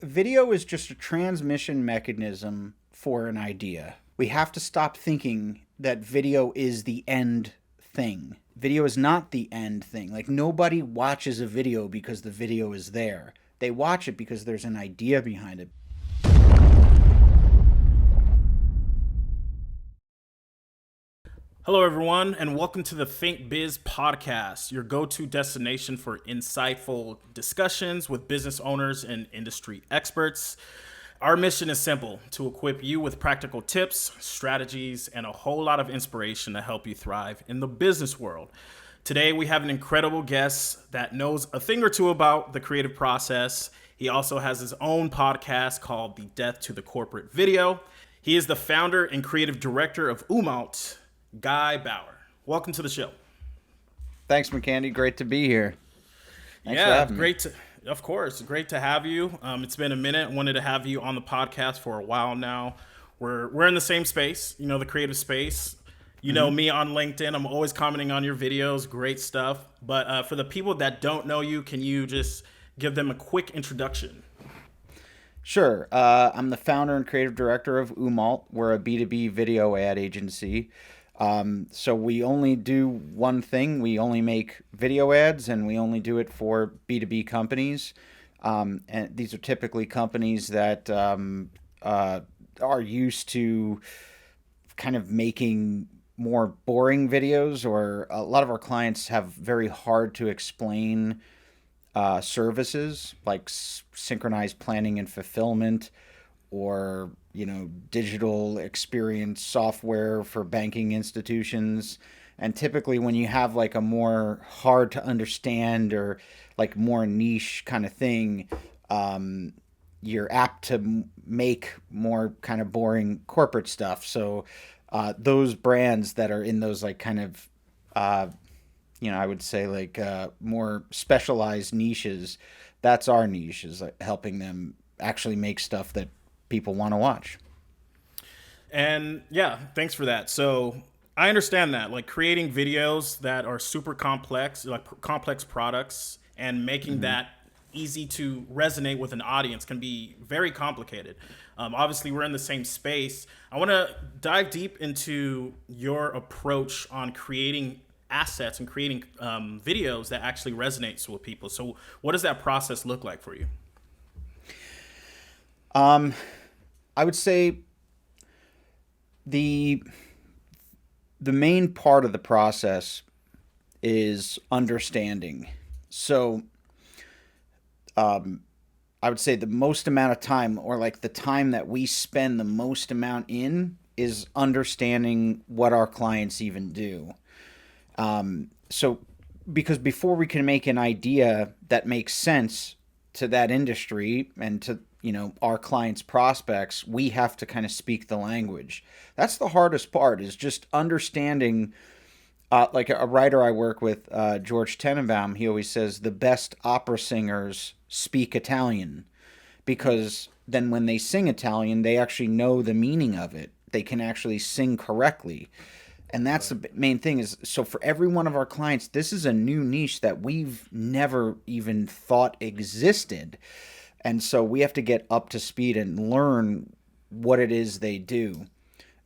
Video is just a transmission mechanism for an idea. We have to stop thinking that video is the end thing. Video is not the end thing. Like, nobody watches a video because the video is there. They watch it because there's an idea behind it. Hello, everyone, and welcome to the Think Biz podcast, your go-to destination for insightful discussions with business owners and industry experts. Our mission is simple: to equip you with practical tips, strategies, and a whole lot of inspiration to help you thrive in the business world. Today, we have an incredible guest that knows a thing or two about the creative process. He also has his own podcast called The Death to the Corporate Video. He is the founder and creative director of Umault, Guy Bauer. Welcome to the show. Thanks, McAndy. Great to be here. Thanks for Yeah, having me. great to, of course, great to have you. It's been a minute. Wanted to have you on the podcast for a while now. We're in the same space, the creative space. You know me on LinkedIn. I'm always commenting on your videos. Great stuff. But for the people that don't know you, can you just give them a quick introduction? Sure. I'm the founder and creative director of Umault. We're a B2B video ad agency. So we only do one thing. We only make video ads, and we only do it for B2B companies. And these are typically companies that are used to kind of making more boring videos, or a lot of our clients have very hard to explain services like synchronized planning and fulfillment, or digital experience software for banking institutions. And typically when you have like a more hard to understand or like more niche kind of thing, you're apt to make more kind of boring corporate stuff. So those brands that are in those like kind of I would say like more specialized niches, that's our niche, is like helping them actually make stuff that people want to watch. And yeah, thanks for that. So I understand that, like creating videos that are super complex, like complex products, and making that easy to resonate with an audience can be very complicated. Obviously, we're in the same space. I want to dive deep into your approach on creating assets and creating videos that actually resonates with people. So what does that process look like for you? I would say the the main part of the process is understanding. So I would say the most amount of time, or like the time that we spend the most amount in, is understanding what our clients even do. So because before we can make an idea that makes sense to that industry and to our clients' prospects, we have to kind of speak the language. That's the hardest part, is just understanding. Like a writer I work with, George Tenenbaum, he always says the best opera singers speak Italian, because then when they sing Italian, they actually know the meaning of it. They can actually sing correctly. And that's the main thing, is so for every one of our clients, this is a new niche that we've never even thought existed. And so we have to get up to speed and learn what it is they do.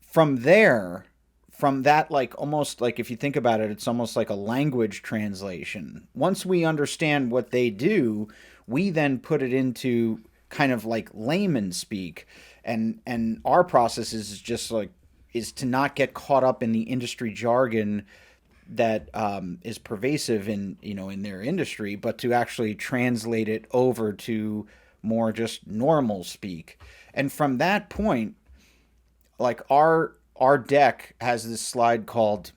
From there, from that, like almost like, if you think about it, it's almost like a language translation. Once we understand what they do, we then put it into kind of like layman speak. And our process is just like, is to not get caught up in the industry jargon that is pervasive in their industry, but to actually translate it over to more just normal speak. And from that point, like our deck has this slide called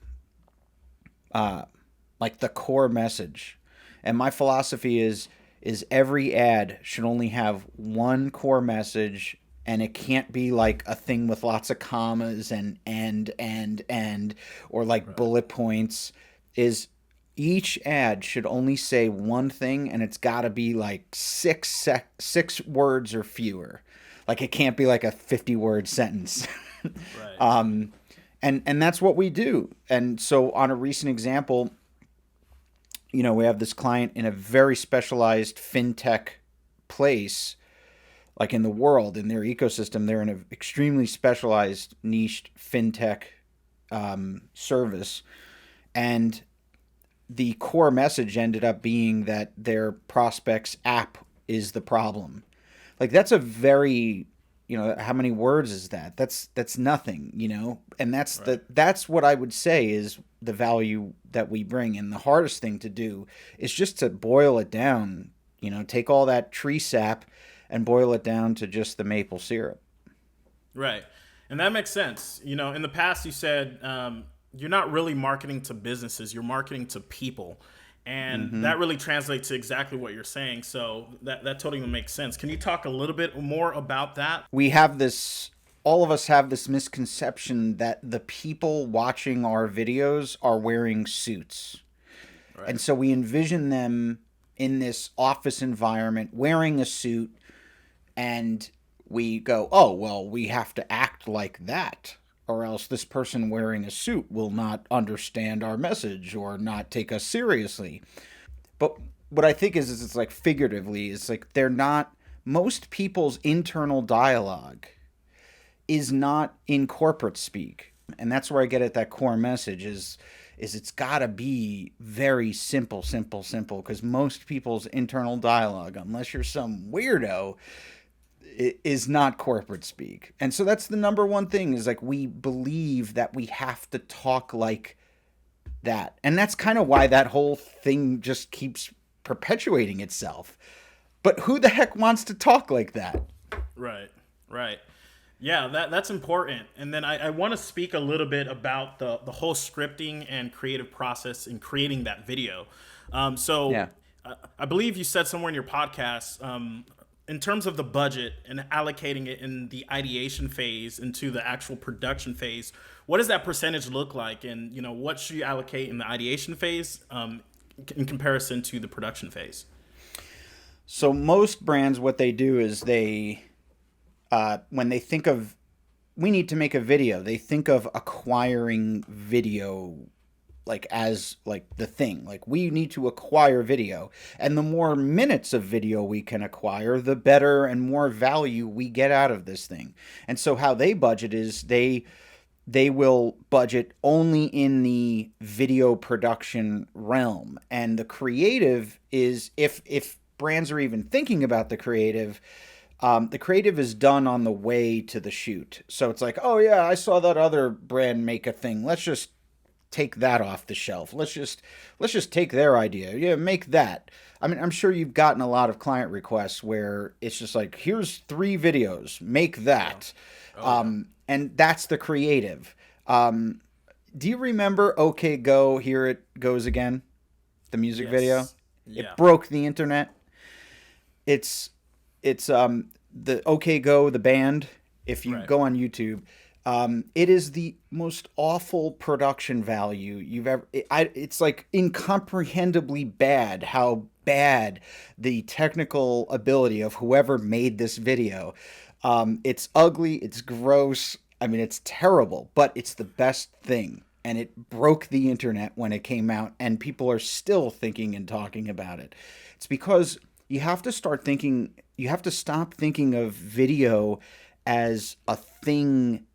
like the core message. And my philosophy is every ad should only have one core message, and it can't be like a thing with lots of commas and or like bullet points. Is each ad should only say one thing, and it's got to be like six words or fewer. Like, it can't be like a 50-word sentence. Right. And that's what we do. And so on a recent example, we have this client in a very specialized fintech place, like in the world, in their ecosystem. They're in an extremely specialized niche fintech service, and the core message ended up being that their prospects app is the problem. Like that's a very, how many words is that? That's nothing, and Right. that's what I would say is the value that we bring. And the hardest thing to do is just to boil it down, take all that tree sap and boil it down to just the maple syrup. Right. And that makes sense. In the past, you said you're not really marketing to businesses, you're marketing to people. And Hmm. that really translates to exactly what you're saying. So that totally makes sense. Can you talk a little bit more about that? We have this, all of us have this misconception that the people watching our videos are wearing suits. Right. And so we envision them in this office environment wearing a suit, and we go, oh, well, we have to act like that, or else this person wearing a suit will not understand our message or not take us seriously. But what I think is it's like figuratively, it's like they're not, most people's internal dialogue is not in corporate speak. And that's where I get at that core message is it's got to be very simple, simple, simple, because most people's internal dialogue, unless you're some weirdo, is not corporate speak. And so that's the number one thing is like we believe that we have to talk like that. And that's kind of why that whole thing just keeps perpetuating itself. But who the heck wants to talk like that? Right. Right. Yeah, that's important. And then I want to speak a little bit about the whole scripting and creative process in creating that video. So Yeah. I believe you said somewhere in your podcast, in terms of the budget and allocating it in the ideation phase into the actual production phase, what does that percentage look like? And, what should you allocate in the ideation phase in comparison to the production phase? So most brands, what they do is when they think of, we need to make a video, they think of acquiring video like as like the thing, like we need to acquire video, and the more minutes of video we can acquire, the better and more value we get out of this thing. And so how they budget is they will budget only in the video production realm, and the creative is, if brands are even thinking about the creative is done on the way to the shoot. So it's like, oh yeah, I saw that other brand make a thing, let's just take that off the shelf. Let's just take their idea. Yeah, make that. I mean, I'm sure you've gotten a lot of client requests where it's just like, here's 3 videos, make Yeah. that. Oh, yeah. And that's the creative. Do you remember OK Go, Here It Goes Again? The music video? Yes. Yeah. It broke the internet. It's the OK Go, the band. If you Right. go on YouTube, it is the most awful production value you've ever. It's like incomprehendibly bad how bad the technical ability of whoever made this video. It's ugly. It's gross. I mean, it's terrible, but it's the best thing. And it broke the internet when it came out, and people are still thinking and talking about it. It's because you have to start thinking, you have to stop thinking of video as a thing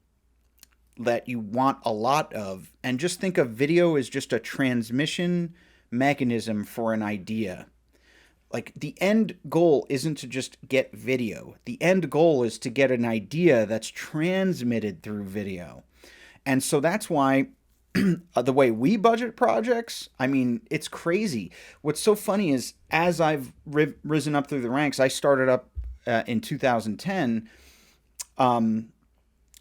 that you want a lot of, and just think of video as just a transmission mechanism for an idea. Like the end goal isn't to just get video. The end goal is to get an idea that's transmitted through video. And so that's why the way we budget projects, I mean, it's crazy. What's so funny is as I've risen up through the ranks, I started up in 2010.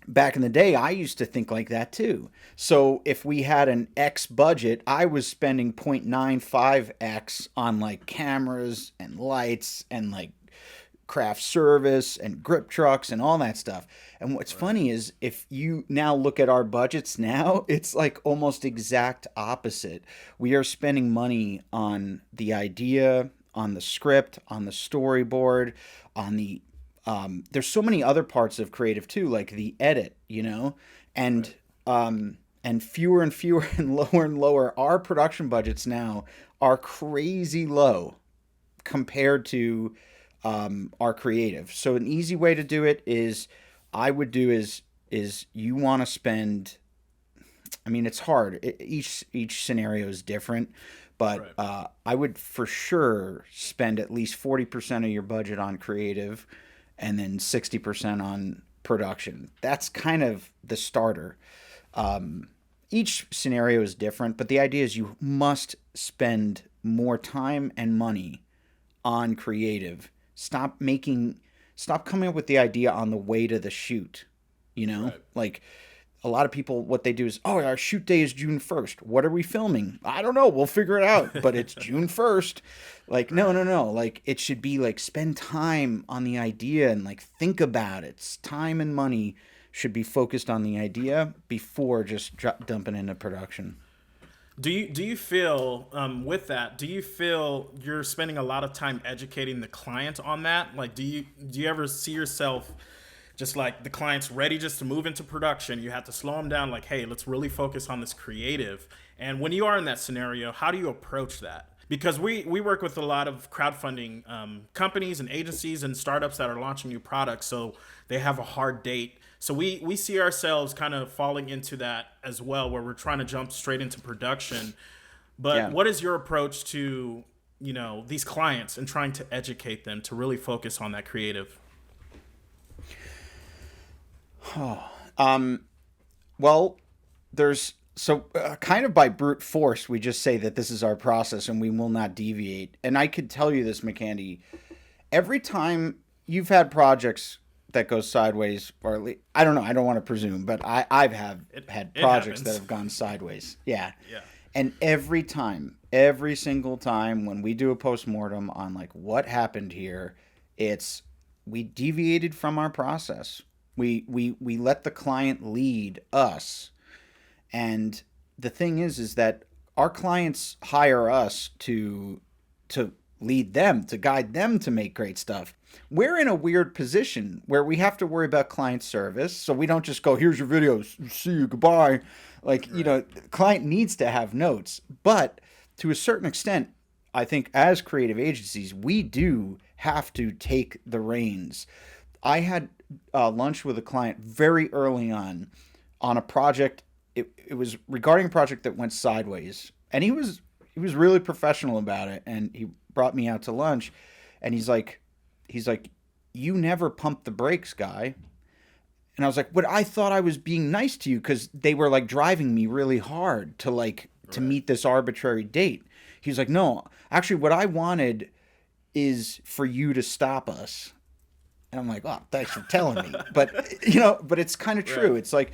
Back in the day, I used to think like that too. So if we had an X budget, I was spending 0.95X on like cameras and lights and like craft service and grip trucks and all that stuff. And what's Right. funny is if you now look at our budgets now, it's like almost exact opposite. We are spending money on the idea, on the script, on the storyboard, on the there's so many other parts of creative too, like the edit, Right. and and fewer and fewer and lower. Our production budgets now are crazy low compared to are creative. So an easy way to do it is, I would do is you want to spend. I mean, it's hard. Each scenario is different, but Right. I would for sure spend at least 40% of your budget on creative, and then 60% on production. That's kind of the starter. Each scenario is different, but the idea is you must spend more time and money on creative. Stop coming up with the idea on the way to the shoot. Right. Like a lot of people, what they do is, oh, our shoot day is June 1st. What are we filming? I don't know. We'll figure it out. But it's June 1st. Like, no, Right. no, no. Like, it should be like, spend time on the idea and like think about it. Time and money should be focused on the idea before just dumping into production. Do you feel with that? Do you feel you're spending a lot of time educating the client on that? Like, do you ever see yourself just like the client's ready just to move into production? You have to slow them down. Like, hey, let's really focus on this creative. And when you are in that scenario, how do you approach that? Because we work with a lot of crowdfunding companies and agencies and startups that are launching new products, so they have a hard date. So we see ourselves kind of falling into that as well, where we're trying to jump straight into production. But Yeah. what is your approach to these clients and trying to educate them to really focus on that creative? Well, there's so kind of by brute force, we just say that this is our process and we will not deviate. And I could tell you this, McAndy, every time you've had projects that go sideways, or at least, I don't know, I don't want to presume, but I've had It projects that happens. have gone sideways. Yeah. Yeah. And every time, every single time when we do a postmortem on like what happened here, it's we deviated from our process. We let the client lead us. And the thing is that our clients hire us to lead them, to guide them to make great stuff. We're in a weird position where we have to worry about client service, so we don't just go, here's your videos, see you, goodbye. Like, Right. the client needs to have notes. But to a certain extent, I think as creative agencies, we do have to take the reins. I had lunch with a client very early on a project. It was regarding a project that went sideways, and he was really professional about it. And he brought me out to lunch, and he's like, you never pump the brakes, Guy. And I was like, but I thought I was being nice to you because they were like driving me really hard to Right. meet this arbitrary date. He was like, no, actually, what I wanted is for you to stop us. And I'm like, oh, thanks for telling me. But it's kind of Right. true. It's like,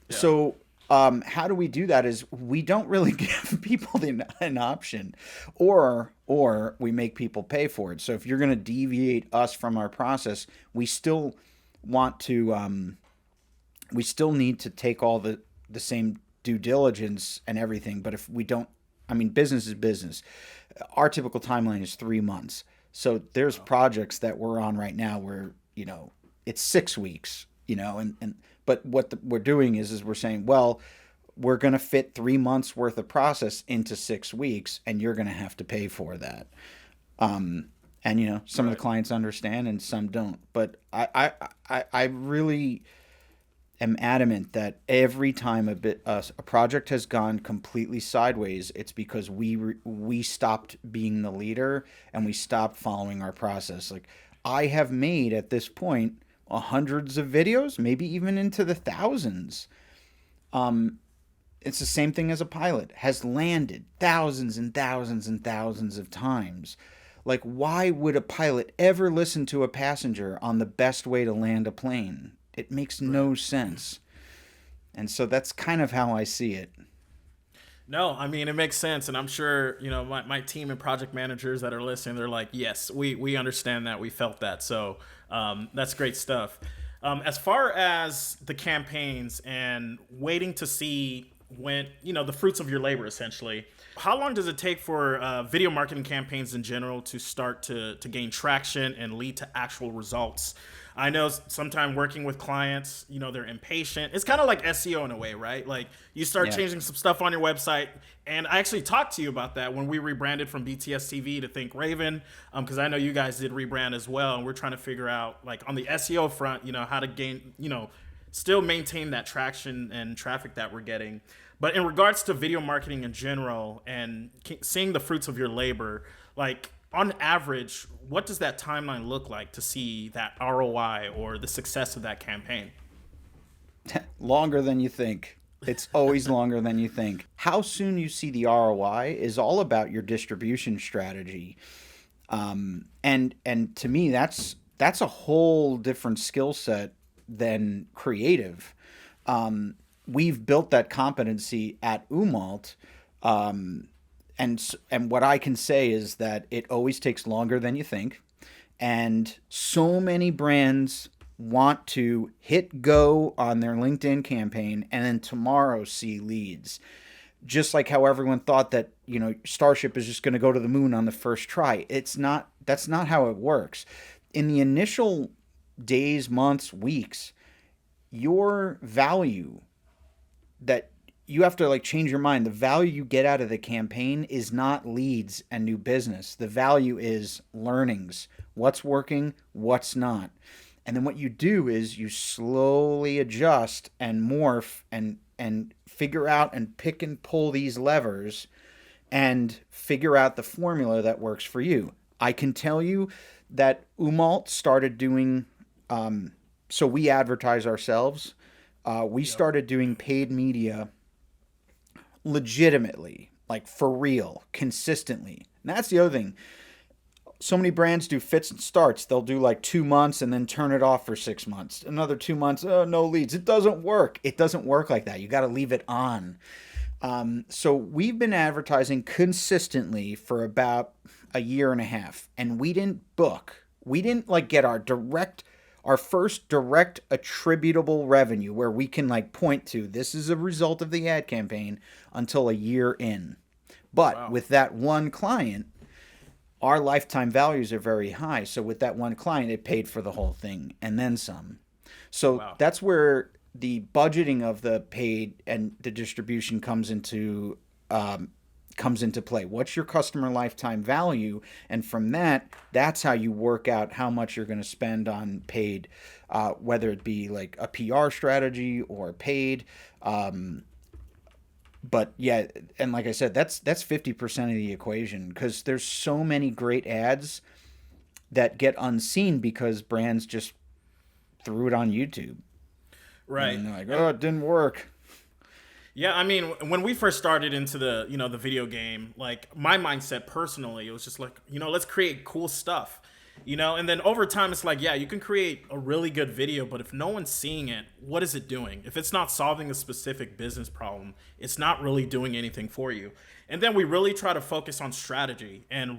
Yeah. so how do we do that? Is we don't really give people an option, or we make people pay for it. So if you're going to deviate us from our process, we still want to, we still need to take all the same due diligence and everything. But if we don't, I mean, business is business. Our typical timeline is 3 months. So there's projects that we're on right now where, it's 6 weeks, and but what we're doing is we're saying, well, we're going to fit 3 months worth of process into 6 weeks, and you're going to have to pay for that. And some of the Right. clients understand and some don't. But I really am adamant that every time a project has gone completely sideways, it's because we stopped being the leader and we stopped following our process. Like, I have made at this point hundreds of videos, maybe even into the thousands. It's the same thing as a pilot has landed thousands and thousands and thousands of times. Like, why would a pilot ever listen to a passenger on the best way to land a plane? It makes Right. no sense. And so that's kind of how I see it. No, I mean it makes sense, and I'm sure my team and project managers that are listening. They're like, yes, we understand that, we felt that. So that's great stuff. As far as the campaigns and waiting to see when, the fruits of your labor, essentially. How long does it take for video marketing campaigns in general to start to gain traction and lead to actual results? I know sometimes working with clients, they're impatient. It's kind of like SEO in a way, right? Like you start Yeah. changing some stuff on your website. And I actually talked to you about that when we rebranded from BTS TV to Think Raven, because I know you guys did rebrand as well. And we're trying to figure out, like on the SEO front, how to gain, still maintain that traction and traffic that we're getting. But in regards to video marketing in general and seeing the fruits of your labor, like on average, what does that timeline look like to see that ROI or the success of that campaign? Longer than you think. It's always longer than you think. How soon you see the ROI is all about your distribution strategy. And to me, that's a whole different skill set than creative. We've built that competency at Umault. And what I can say is that it always takes longer than you think. And so many brands want to hit go on their LinkedIn campaign and then tomorrow see leads. Just like how everyone thought that, Starship is just going to go to the moon on the first try. That's not how it works. In the initial days, months, weeks, your value that you have to like change your mind. The value you get out of the campaign is not leads and new business. The value is learnings. What's working, what's not. And then what you do is you slowly adjust and morph and figure out and pick and pull these levers and figure out the formula that works for you. I can tell you that Umault started doing so we advertise ourselves. We started doing paid media legitimately, like for real, consistently. And that's the other thing. So many brands do fits and starts. They'll do like 2 months and then turn it off for 6 months. Another 2 months, oh, no leads. It doesn't work. It doesn't work like that. You got to leave it on. So we've been advertising consistently for about a year and a half, and we didn't book. We didn't like get our first direct attributable revenue where we can like point to this is a result of the ad campaign until a year in. But Wow. with that one client, our lifetime values are very high. So with that one client, it paid for the whole thing and then some. So Wow. that's where the budgeting of the paid and the distribution comes into play. What's your customer lifetime value? And from that, that's how you work out how much you're going to spend on paid, whether it be like a PR strategy or paid. But yeah, and like I said, that's 50% of the equation because there's so many great ads that get unseen because brands just threw it on YouTube. Right. And they're like, oh, it didn't work. Yeah, I mean, when we first started into the video game, like my mindset personally, it was just like, let's create cool stuff. And then over time it's like, yeah, you can create a really good video, but if no one's seeing it, what is it doing? If it's not solving a specific business problem, it's not really doing anything for you. And then we really try to focus on strategy and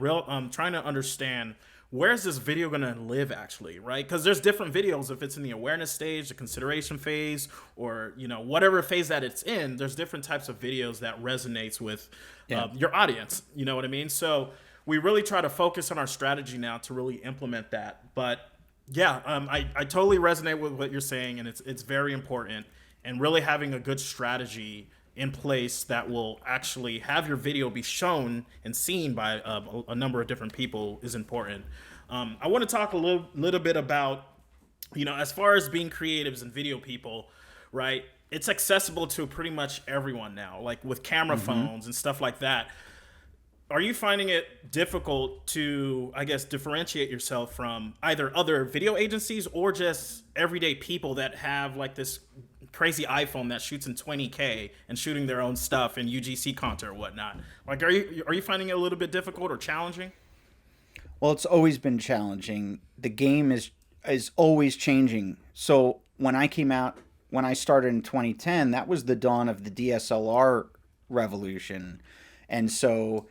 trying to understand where's this video going to live actually, right? Because there's different videos. If it's in the awareness stage, the consideration phase, or whatever phase that it's in, there's different types of videos that resonates with your audience. You know what I mean? So we really try to focus on our strategy now to really implement that. But yeah, I totally resonate with what you're saying, and it's very important. And really having a good strategy in place that will actually have your video be shown and seen by a number of different people is important. I want to talk a little bit about, as far as being creatives and video people, right? It's accessible to pretty much everyone now, like with camera phones and stuff like that. Are you finding it difficult to, I guess, differentiate yourself from either other video agencies or just everyday people that have like this crazy iPhone that shoots in 20K and shooting their own stuff in UGC content or whatnot? Like, are you finding it a little bit difficult or challenging? Well, it's always been challenging. The game is always changing. So when I started in 2010, that was the dawn of the DSLR revolution, and so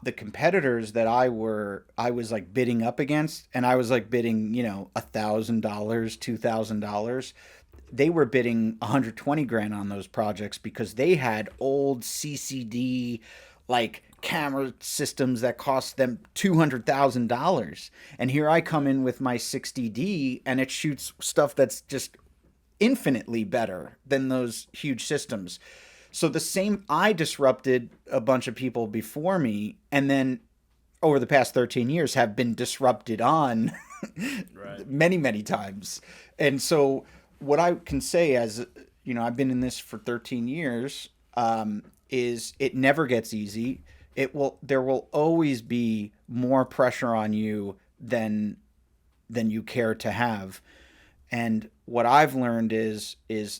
the competitors that I was like bidding up against, and I was like bidding, $1,000, $2,000. they were bidding 120 grand on those projects because they had old CCD like camera systems that cost them $200,000. And here I come in with my 60D and it shoots stuff that's just infinitely better than those huge systems. So I disrupted a bunch of people before me, and then over the past 13 years have been disrupted on Right. many, many times. And so what I can say, as you know, I've been in this for 13 years, is it never gets easy. There will always be more pressure on you than you care to have. And what I've learned is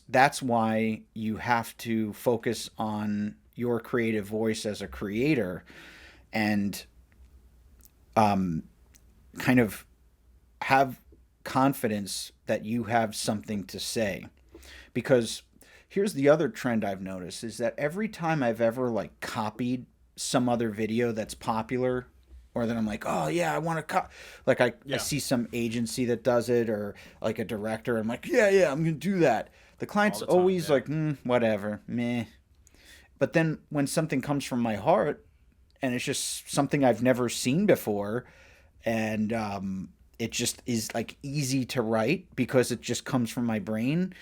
that's why you have to focus on your creative voice as a creator, and kind of have confidence that you have something to say. Because here's the other trend I've noticed is that every time I've ever like copied some other video that's popular, or that I'm like, oh yeah, I want to like I Yeah. see some agency that does it, or like a director, I'm like, yeah, I'm gonna do that. The All client's the time. always Yeah. like, whatever, meh. But then when something comes from my heart and it's just something I've never seen before, and it just is like easy to write because it just comes from my brain,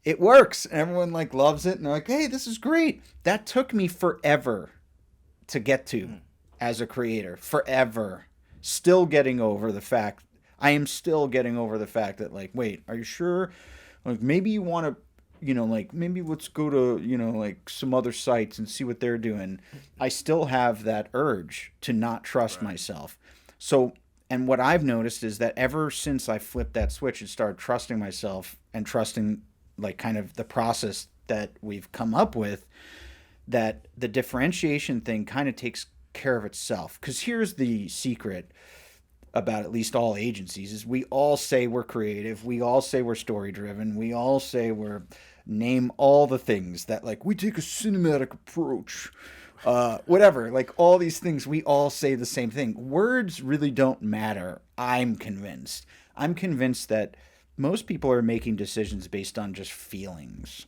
it works. Everyone like loves it and they're like, hey, this is great. That took me forever to get to as a creator. Forever. Still getting over the fact. I am still getting over the fact that, like, wait, are you sure? Like, maybe you want to, like, maybe let's go to, like some other sites and see what they're doing. I still have that urge to not trust Right. myself. So, and what I've noticed is that ever since I flipped that switch and started trusting myself and trusting, like, kind of the process that we've come up with, that the differentiation thing kind of takes care of itself. Because here's the secret about at least all agencies is we all say we're creative, we all say we're story driven, we all say we're name all the things that, like, we take a cinematic approach, whatever, like all these things, we all say the same thing. Words really don't matter. I'm convinced that most people are making decisions based on just feelings,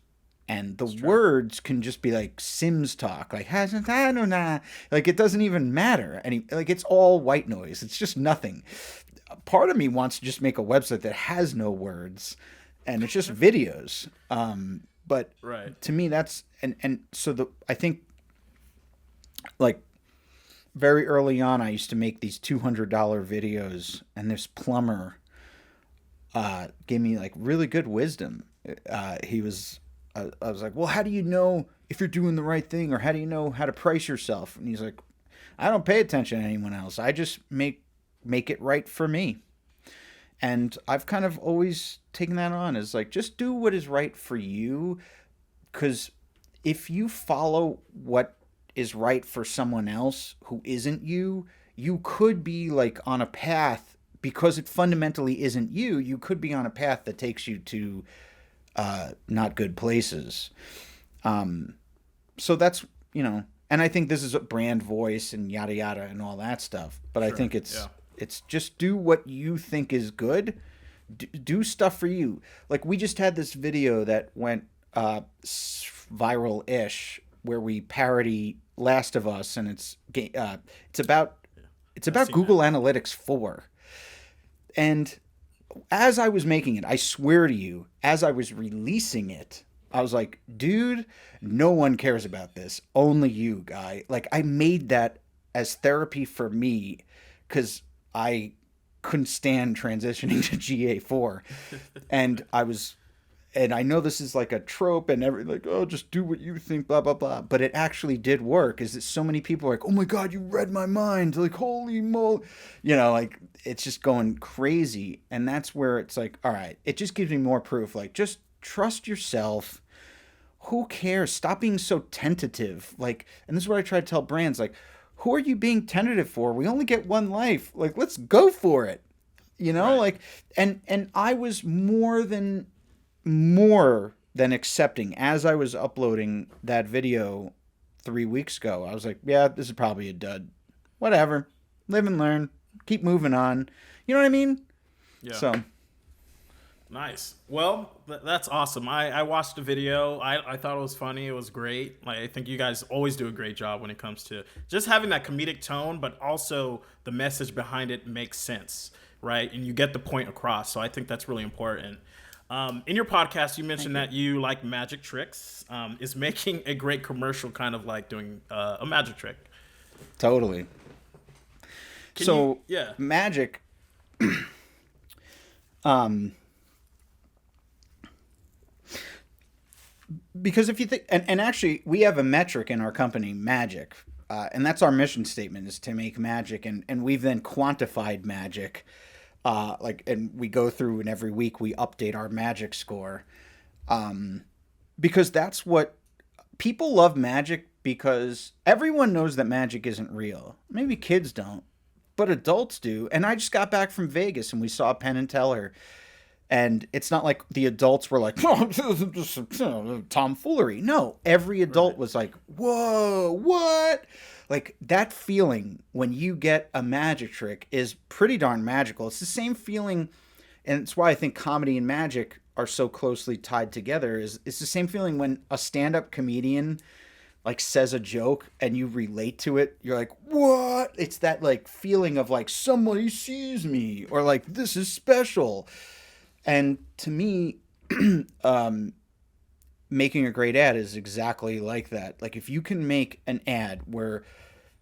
and the It's true. words can just be like Sims talk, like hasn't I don't know, like it doesn't even matter. Like it's all white noise. It's just nothing. Part of me wants to just make a website that has no words, and it's just videos. But Right. to me, that's and so I think, like, very early on, I used to make these $200 videos, and this plumber gave me like really good wisdom. He was, I was like, well, how do you know if you're doing the right thing, or how do you know how to price yourself? And he's like, I don't pay attention to anyone else. I just make it right for me. And I've kind of always taken that on as like, just do what is right for you. Because if you follow what is right for someone else who isn't you, you could be like on a path, because it fundamentally isn't you. You could be on a path that takes you to not good places. So that's, and I think this is a brand voice and yada yada and all that stuff. But I Sure. think it's Yeah. it's just do what you think is good. Do stuff for you. Like, we just had this video that went viral-ish, where we parody Last of Us, and it's about I've seen that. Google Analytics 4. And as I was making it, I swear to you, as I was releasing it, I was like, dude, no one cares about this. Only you, Guy. Like, I made that as therapy for me because I couldn't stand transitioning to GA4. And I know this is like a trope, and like, oh, just do what you think, blah, blah, blah. But it actually did work. Is that so many people are like, oh my God, you read my mind. Like, holy moly. Like, it's just going crazy. And that's where it's like, all right, it just gives me more proof. Like, just trust yourself. Who cares? Stop being so tentative. Like, and this is what I try to tell brands. Like, who are you being tentative for? We only get one life. Like, let's go for it. Right. Like, and I was more than accepting as I was uploading that video 3 weeks ago. I was like, yeah, this is probably a dud. Whatever. Live and learn. Keep moving on. You know what I mean? Yeah. So, Nice. Well, that's awesome. I watched the video. I thought it was funny. It was great. Like, I think you guys always do a great job when it comes to just having that comedic tone, but also the message behind it makes sense, right? And you get the point across. So I think that's really important. In your podcast, you mentioned Thank you. that you like magic tricks. Is making a great commercial kind of like doing a magic trick? Totally. Can you? So Yeah. magic, um, because if you think, and actually we have a metric in our company, magic, and that's our mission statement is to make magic, and we've then quantified magic, and we go through and every week we update our magic score, because that's what people love magic because everyone knows that magic isn't real. Maybe kids don't, but adults do. And I just got back from Vegas and we saw Penn and Teller. And it's not like the adults were like, oh, this is just tomfoolery. No, every adult Right. was like, whoa, what? Like that feeling when you get a magic trick is pretty darn magical. It's the same feeling, and it's why I think comedy and magic are so closely tied together. Is it's the same feeling when a stand-up comedian like says a joke and you relate to it. You're like, what? It's that like feeling of like somebody sees me or like this is special. And to me, making a great ad is exactly like that. Like if you can make an ad where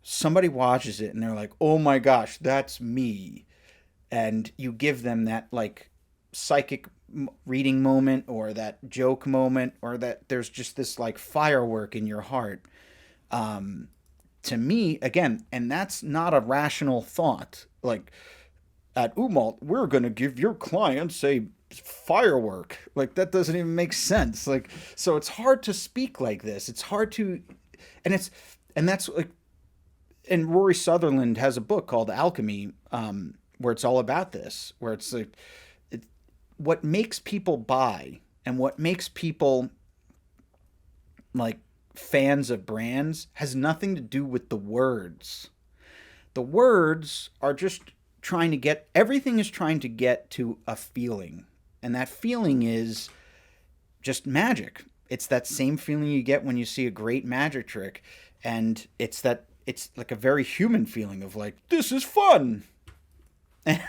somebody watches it and they're like, "Oh my gosh, that's me." And you give them that like psychic reading moment or that joke moment or that there's just this like firework in your heart. Um to me again, and that's not a rational thought. Like at Umault, we're going to give your clients a firework. Like that doesn't even make sense. Like so it's hard to speak like this. It's hard to and it's and that's like and Rory Sutherland has a book called Alchemy where it's all about this, where it's like it, what makes people buy and what makes people like fans of brands has nothing to do with the words. The words are just trying to get everything is trying to get to a feeling. And that feeling is just magic. It's that same feeling you get when you see a great magic trick. And it's like a very human feeling of like, this is fun. And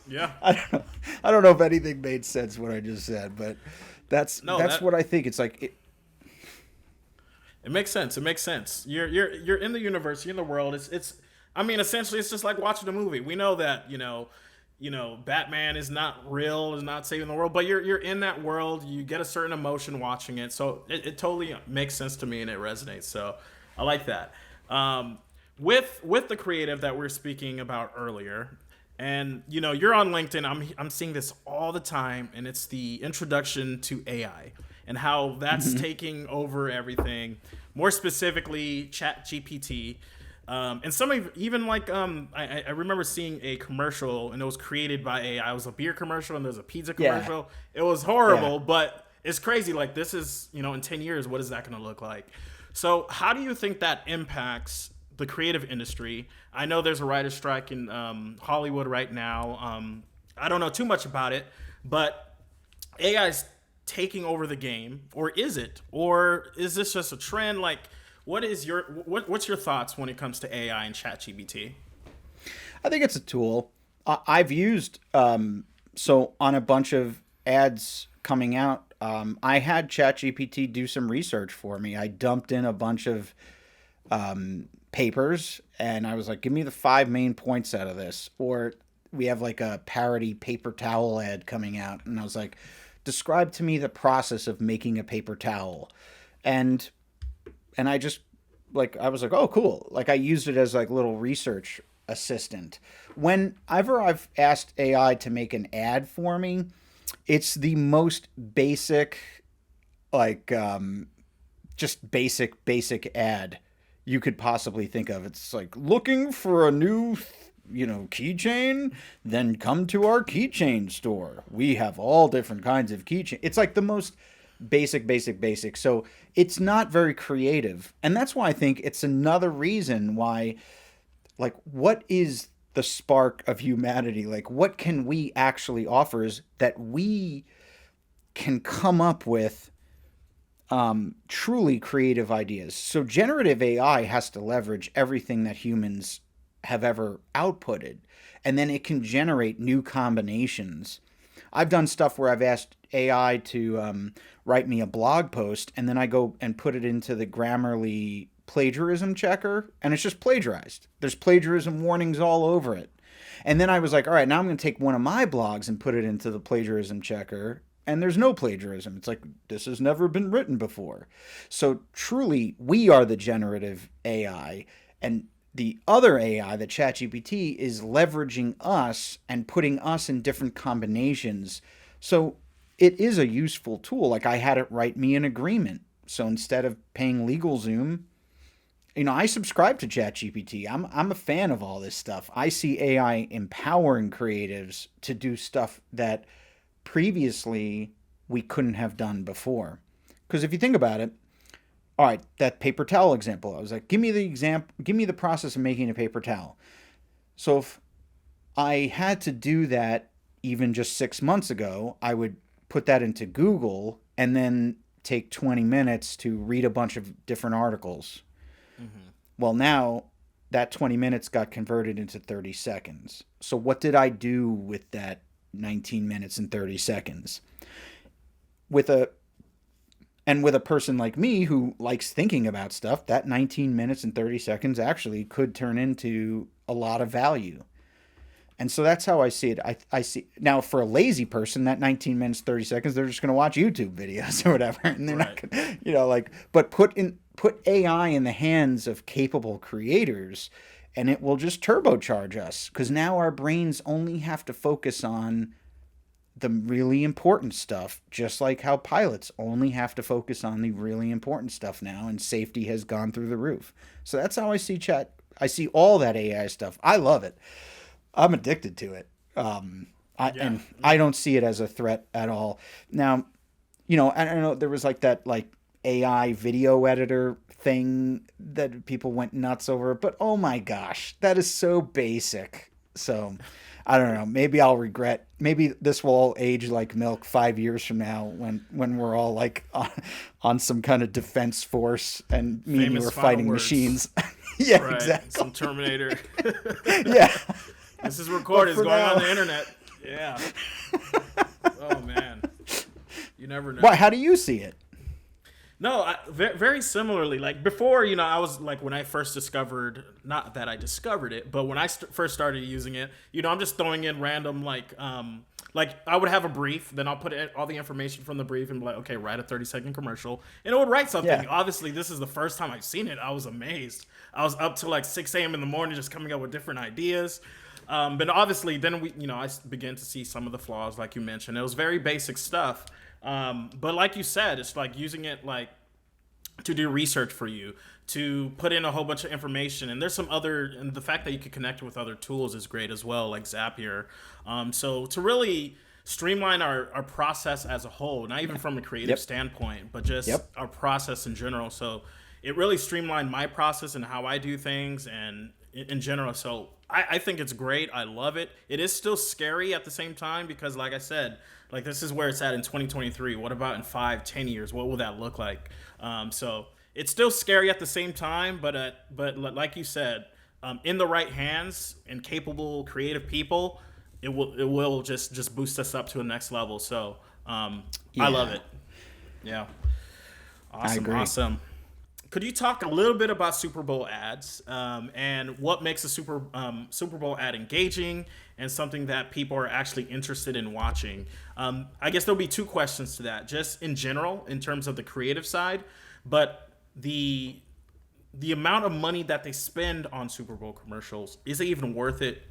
Yeah. I don't know if anything made sense what I just said, but No, that's that what I think. It's like it makes sense. It makes sense. You're in the universe. You're in the world. It's. I mean, essentially, it's just like watching a movie. We know that Batman is not real, is not saving the world, but you're in that world. You get a certain emotion watching it, so it totally makes sense to me and it resonates. So I like that. Um, with the creative that we are speaking about earlier, and you're on LinkedIn. I'm seeing this all the time, and it's the introduction to AI and how that's taking over everything. More specifically, Chat GPT. And some of even like I remember seeing a commercial and it was created by AI. It was a beer commercial and there's a pizza yeah, commercial. It was yeah. horrible, but it's crazy. Like this is in 10 years, what is that going to look like? So how do you think that impacts the creative industry? I know there's a writer's strike in Hollywood right now. I don't know too much about it, but AI is taking over the game, or is it? Or is this just a trend? Like, what's your thoughts when it comes to AI and ChatGPT? I think it's a tool. I've used so on a bunch of ads coming out. I had ChatGPT do some research for me. I dumped in a bunch of papers, and I was like, "Give me the five main points out of this." Or we have like a parody paper towel ad coming out, and I was like, "Describe to me the process of making a paper towel," and I just like I was like, oh cool. Like I used it as like little research assistant. Whenever I've asked AI to make an ad for me, it's the most basic, like just basic ad you could possibly think of. It's like looking for a new keychain, then come to our keychain store. We have all different kinds of keychain. It's like the most basic. So it's not very creative. And that's why I think it's another reason why, like, what is the spark of humanity. Like, what can we actually offer is that we can come up with truly creative ideas. So generative AI has to leverage everything that humans have ever outputted, and then it can generate new combinations. I've done stuff where I've asked AI to write me a blog post, and then I go and put it into the Grammarly plagiarism checker, and it's just plagiarized. There's plagiarism warnings all over it. And then I was like, all right, now I'm going to take one of my blogs and put it into the plagiarism checker, and there's no plagiarism. It's like, this has never been written before. So truly, we are the generative AI, and the other AI, the ChatGPT, is leveraging us and putting us in different combinations. So it is a useful tool. Like, I had it write me an agreement. So instead of paying LegalZoom, I subscribe to ChatGPT. I'm a fan of all this stuff. I see AI empowering creatives to do stuff that previously we couldn't have done before. Because if you think about it, all right, that paper towel example, I was like, give me the process of making a paper towel. So if I had to do that even just 6 months ago, I would put that into Google and then take 20 minutes to read a bunch of different articles. Well, now that 20 minutes got converted into 30 seconds. So what did I do with that 19 minutes and 30 seconds? With a person like me who likes thinking about stuff, that 19 minutes and 30 seconds actually could turn into a lot of value. And so that's how I see it. I see now, for a lazy person, that 19 minutes, 30 seconds, they're just going to watch YouTube videos or whatever. And they're not going to, but put AI in the hands of capable creators, and it will just turbocharge us, because now our brains only have to focus on the really important stuff, just like how pilots only have to focus on the really important stuff now, and safety has gone through the roof. So that's how I see chat. I see all that AI stuff. I love it. I'm addicted to it. And I don't see it as a threat at all. Now, I don't know, there was that AI video editor thing that people went nuts over, but oh my gosh, that is so basic. So I don't know, maybe this will all age like milk 5 years from now, when we're all on some kind of defense force and me and you are fighting machines. Yeah, right. Exactly. Some Terminator. Yeah. This is recorded. It's going on the internet. Yeah. Oh, man. You never know. Why? How do you see it? No, very similarly. Like before, I was when I first discovered, not that I discovered it, but when I first started using it, I'm just throwing in random, I would have a brief, then I'll put all the information from the brief and be like, okay, write a 30-second commercial. And it would write something. Yeah. Obviously, this is the first time I've seen it. I was amazed. I was up till 6 a.m. in the morning just coming up with different ideas. But obviously, then I began to see some of the flaws, like you mentioned. It was very basic stuff. But like you said, it's using it to do research for you, to put in a whole bunch of information. And there's and the fact that you can connect with other tools is great as well, like Zapier. So to really streamline our process as a whole, not even from a creative standpoint, but just our process in general. So it really streamlined my process and how I do things and in general. So I think it's great. I love it. It is still scary at the same time, because like I said, this is where it's at in 2023. What about in 5-10 years? What will that look like? So it's still scary at the same time, but like you said, in the right hands and capable, creative people, it will just boost us up to the next level. So I love it. Yeah. Awesome. Could you talk a little bit about Super Bowl ads and what makes a Super Bowl ad engaging and something that people are actually interested in watching? I guess there'll be two questions to that, just in general, in terms of the creative side, but the amount of money that they spend on Super Bowl commercials, is it even worth it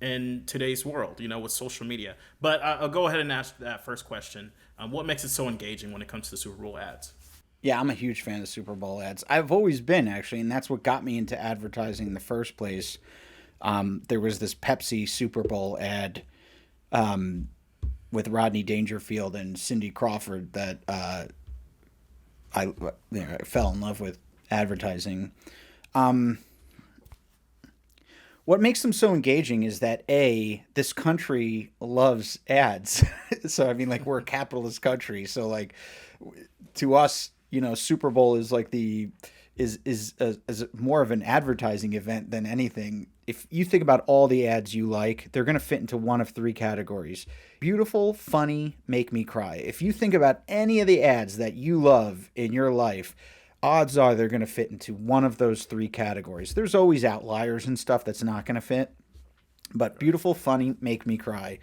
in today's world, with social media? But I'll go ahead and ask that first question. What makes it so engaging when it comes to Super Bowl ads? Yeah, I'm a huge fan of Super Bowl ads. I've always been, actually, and that's what got me into advertising in the first place. There was this Pepsi Super Bowl ad with Rodney Dangerfield and Cindy Crawford that I fell in love with advertising. What What makes them so engaging is that this country loves ads. So I mean, like, we're a capitalist country, so like to us, Super Bowl is like is more of an advertising event than anything. If you think about all the ads you like, they're going to fit into one of three categories: beautiful, funny, make me cry. If you think about any of the ads that you love in your life, odds are they're going to fit into one of those three categories. There's always outliers and stuff that's not going to fit, but beautiful, funny, make me cry.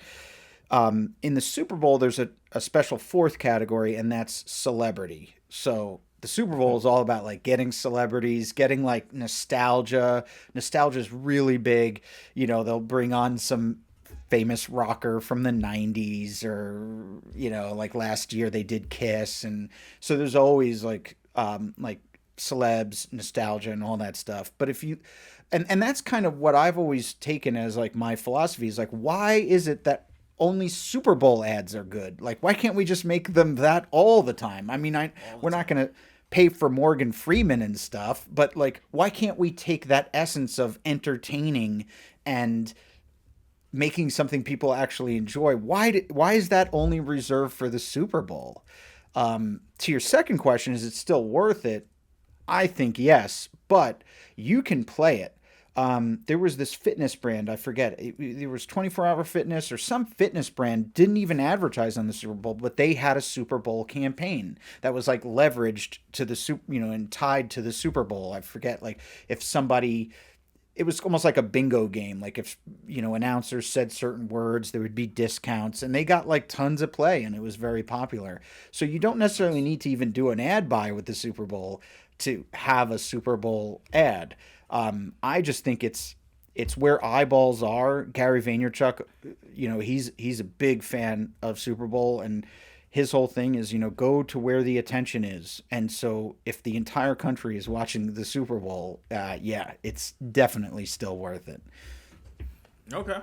In the Super Bowl, there's a special fourth category, and that's celebrity. So the Super Bowl is all about like getting celebrities, getting like nostalgia. Nostalgia is really big. They'll bring on some famous rocker from the 90s, or like last year they did Kiss, and so there's always like celebs, nostalgia, and all that stuff. But if you and that's kind of what I've always taken as like my philosophy is like, why is it that only Super Bowl ads are good? Like, why can't we just make them that all the time? I mean, we're not going to pay for Morgan Freeman and stuff, but like, why can't we take that essence of entertaining and making something people actually enjoy? Why is that only reserved for the Super Bowl? To your second question, is it still worth it? I think yes, but you can play it. There was this fitness brand, I forget, there was 24-hour fitness or some fitness brand, didn't even advertise on the Super Bowl, but they had a Super Bowl campaign that was like leveraged to the and tied to the Super Bowl. I forget, like, if somebody, it was almost like a bingo game. Like, if announcers said certain words, there would be discounts, and they got like tons of play, and it was very popular. So you don't necessarily need to even do an ad buy with the Super Bowl to have a Super Bowl ad. I just think it's where eyeballs are. Gary Vaynerchuk, he's a big fan of Super Bowl, and his whole thing is, go to where the attention is. And so if the entire country is watching the Super Bowl, yeah, it's definitely still worth it. Okay.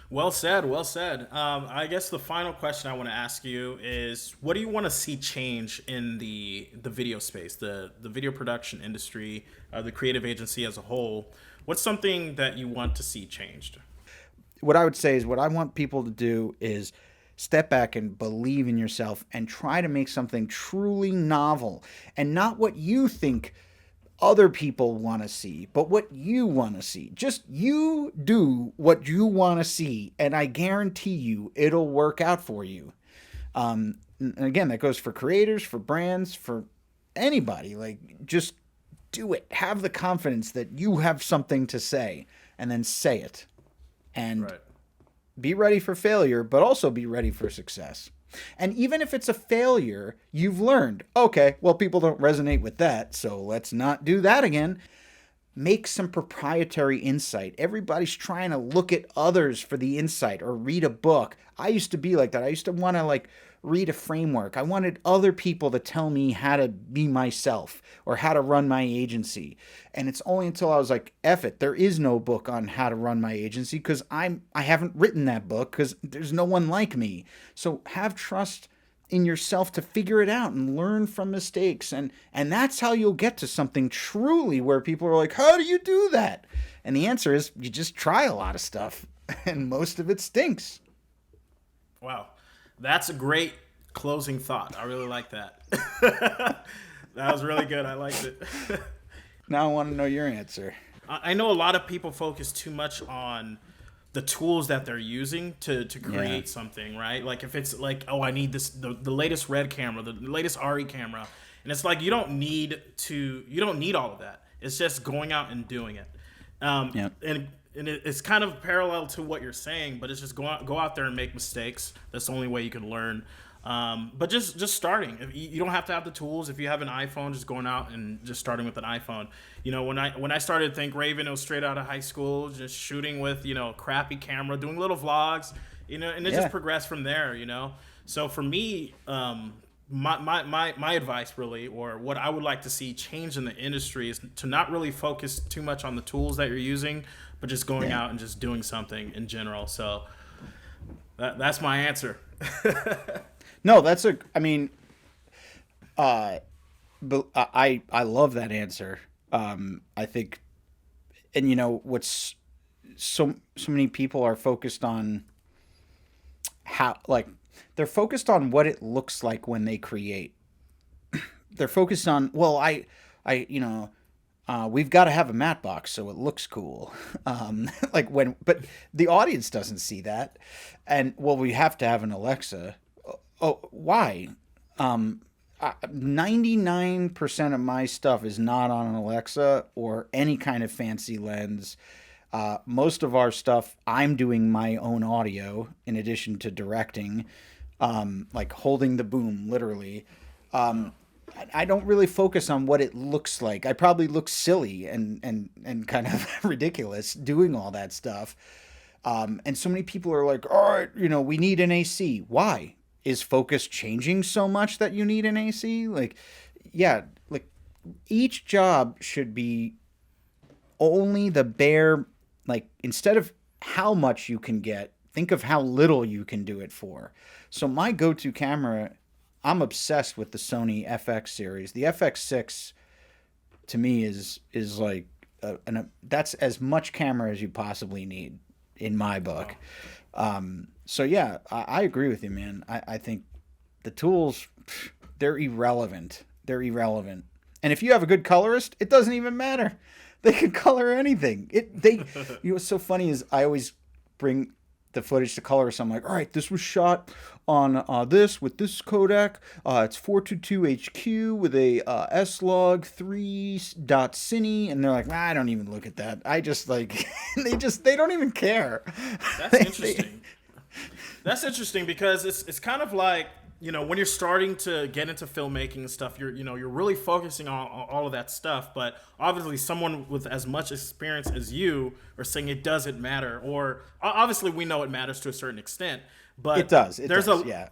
Well said. Well said. I guess the final question I want to ask you is, what do you want to see change in the video space, the video production industry, the creative agency as a whole? What's something that you want to see changed? What I would say is, what I want people to do is step back and believe in yourself and try to make something truly novel, and not what you think other people want to see, but what you want to see. Just you do what you want to see, and I guarantee you it'll work out for you. And again, that goes for creators, for brands, for anybody. Like, just do it. Have the confidence that you have something to say, and then say it. And Right. be ready for failure, but also be ready for success. And even if it's a failure, you've learned, okay, well, people don't resonate with that, so let's not do that again. Make some proprietary insight. Everybody's trying to look at others for the insight, or read a book. I used to be like that. I used to want to like read a framework. I wanted other people to tell me how to be myself or how to run my agency. And it's only until I was like, F it, there is no book on how to run my agency, because I haven't written that book, because there's no one like me. So have trust in yourself to figure it out and learn from mistakes, and that's how you'll get to something truly where people are like, how do you do that? And the answer is, you just try a lot of stuff and most of it stinks. Wow. That's a great closing thought. I really like that. That was really good. I liked it. Now I want to know your answer. I know a lot of people focus too much on the tools that they're using to create something, right? Like, if it's like, oh, I need the latest Red camera, the latest RE camera. And it's like, you don't need all of that. It's just going out and doing it. And it's kind of parallel to what you're saying, but it's just go out there and make mistakes. That's the only way you can learn. But just starting. You don't have to have the tools. If you have an iPhone, just going out and just starting with an iPhone. When I started Think Raven, it was straight out of high school, just shooting with a crappy camera, doing little vlogs, and it just progressed from there. So for me, my advice really, or what I would like to see change in the industry, is to not really focus too much on the tools that you're using, but just going out and just doing something in general. So that's my answer. No, but I love that answer. I think, and what's so many people are focused on how, like, they're focused on what it looks like when they create. They're focused on, well, we've got to have a matte box so it looks cool. But the audience doesn't see that. And, well, we have to have an Alexa. Oh, why? 99% of my stuff is not on an Alexa or any kind of fancy lens. Most of our stuff, I'm doing my own audio in addition to directing, like holding the boom, literally. I don't really focus on what it looks like. I probably look silly and kind of ridiculous doing all that stuff. And so many people are like, all right, we need an AC. Why? Is focus changing so much that you need an AC? Like, yeah, like each job should be only the bare, like, instead of how much you can get, think of how little you can do it for. So my go-to camera, I'm obsessed with the Sony FX series. The FX6 to me is like that's as much camera as you possibly need in my book. So yeah, I agree with you, man. I think the tools, they're irrelevant. They're irrelevant. And if you have a good colorist, it doesn't even matter. They can color anything. What's so funny is I always bring the footage to colorists. I'm like, all right, this was shot on this with this codec. It's 422 HQ with a S-Log 3.cine, and they're like, I don't even look at that. I just like they don't even care. That's interesting. That's interesting because it's kind of like, when you're starting to get into filmmaking and stuff, you're really focusing on all of that stuff. But obviously, someone with as much experience as you are saying it doesn't matter, or obviously we know it matters to a certain extent. But it does. Yeah,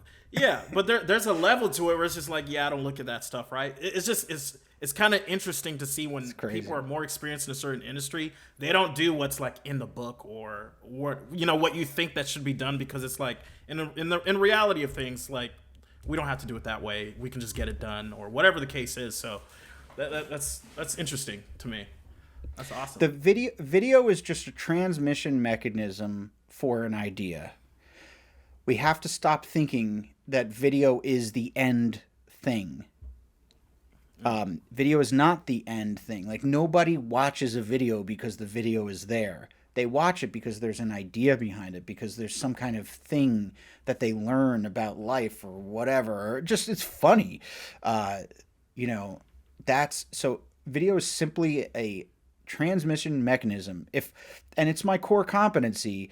but there's a level to it where it's just like, I don't look at that stuff, right? It's kind of interesting to see when people are more experienced in a certain industry, they don't do what's like in the book or what you think that should be done, because it's like in reality of things, like, we don't have to do it that way. We can just get it done, or whatever the case is. So that's interesting to me. That's awesome. The video is just a transmission mechanism for an idea. We have to stop thinking that video is the end thing. Video is not the end thing. Like, nobody watches a video because the video is there. They watch it because there's an idea behind it, because there's some kind of thing that they learn about life or whatever. Or just, it's funny. So video is simply a transmission mechanism. And it's my core competency.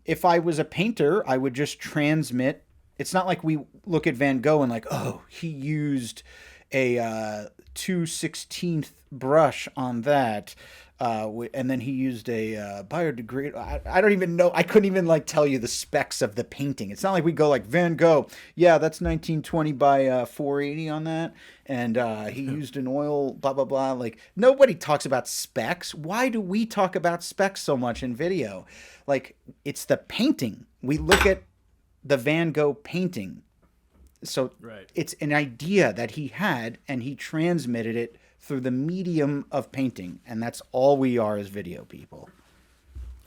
If I was a painter, I would just transmit. It's not like we look at Van Gogh and like, oh, he used a 2/16 brush on that. And then he used a biodegradable. I don't even know. I couldn't even like tell you the specs of the painting. It's not like we go like Van Gogh. Yeah, that's 1920 by 480 on that, and he used an oil. Blah blah blah. Like, nobody talks about specs. Why do we talk about specs so much in video? Like, it's the painting. We look at the Van Gogh painting. So It's an idea that he had, and he transmitted it through the medium of painting, and that's all we are as video people.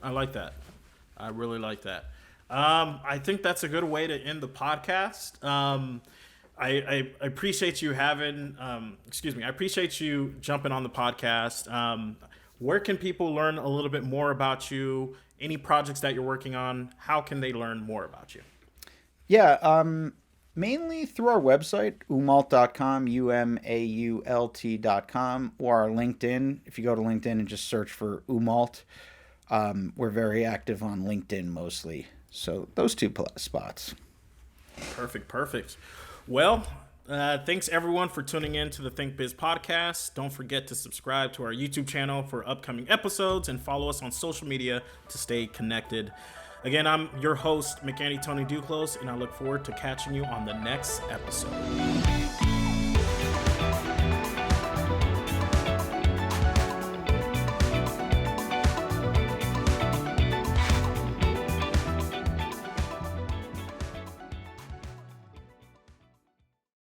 I like that. I really like that. I think that's a good way to end the podcast. I appreciate you having, I appreciate you jumping on the podcast. Where can people learn a little bit more about you? Any projects that you're working on? How can they learn more about you? Yeah, mainly through our website, umault.com, umault.com, or our LinkedIn. If you go to LinkedIn and just search for Umault, we're very active on LinkedIn mostly. So those two spots. Perfect. Well, thanks everyone for tuning in to the Think Biz podcast. Don't forget to subscribe to our YouTube channel for upcoming episodes and follow us on social media to stay connected. Again, I'm your host, McAndy Tony Duclos, and I look forward to catching you on the next episode.